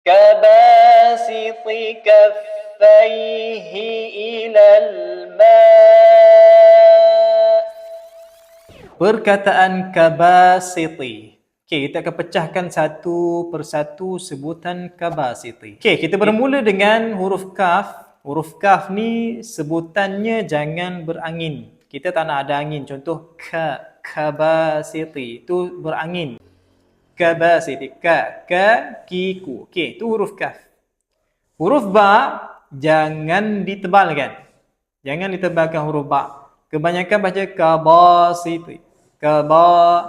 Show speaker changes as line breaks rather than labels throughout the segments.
كباسط كفيه إلى الماء.
Perkataan kabasiti. Okey, kita akan pecahkan satu persatu sebutan kabasiti. Okey, kita bermula dengan huruf kaf. Huruf kaf ni sebutannya jangan berangin. Kita tak nak ada angin. Contoh kabasiti. Itu berangin. Kabasiti. Kiku. Okey, itu huruf kaf. Huruf ba jangan ditebalkan. Jangan ditebalkan huruf ba. Kebanyakan baca kabasiti. Kaba,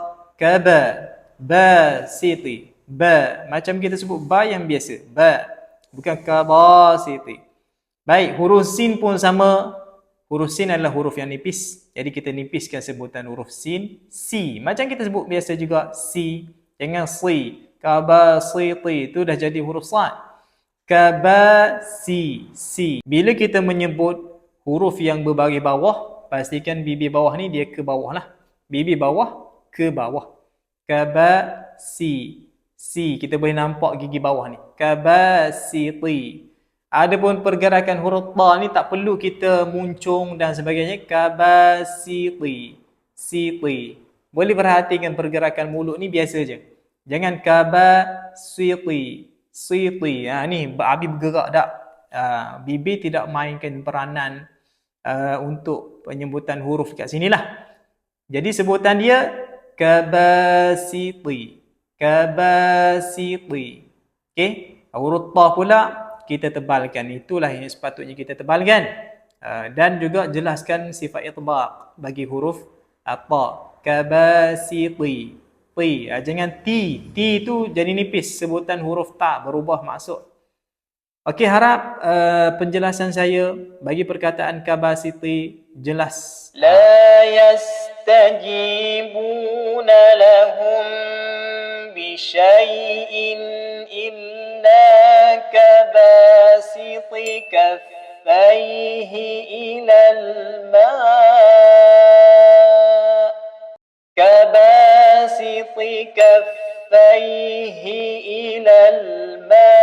basiti, ba. Macam kita sebut ba yang biasa, ba. Bukan kabasiti. Baik, huruf sin pun sama. Huruf sin adalah huruf yang nipis. Jadi kita nipiskan sebutan huruf sin, si. Macam kita sebut biasa juga, si. Jangan si. Kabasiti, itu dah jadi huruf sad. Kabasi, si. Bila kita menyebut huruf yang berbaris bawah, pastikan bibir bawah ni dia ke bawah lah. Bibir bawah ke bawah. Kabasi. Si. Kita boleh nampak gigi bawah ni. Kabasiti. Adapun pergerakan huruf ta ni tak perlu kita muncung dan sebagainya. Kabasiti. Siti. Boleh perhatikan pergerakan mulut ni biasa je. Jangan kabasiti. Siti. Ni habis bergerak tak? Bibir tidak mainkan peranan untuk penyebutan huruf kat sini lah. Jadi sebutan dia kabasiti. Kabasiti. Okey? Huruf ta pula kita tebalkan. Itulah yang sepatutnya kita tebalkan. Dan juga jelaskan sifat itbaq bagi huruf ta. Kabasiti. Ti. Jangan ti. Ti tu jadi nipis. Sebutan huruf ta berubah maksud. Okey, harap penjelasan saya bagi perkataan kabasiti jelas.
لا يستجيبون لهم بشيء إلا كباسط كفيه إلى الماء. كباسط كفيه إلى الماء.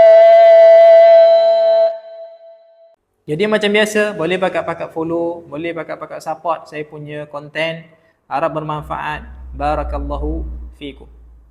Jadi macam biasa, boleh pakat-pakat follow, boleh pakat-pakat support saya punya konten. Harap bermanfaat. Barakallahu fikum.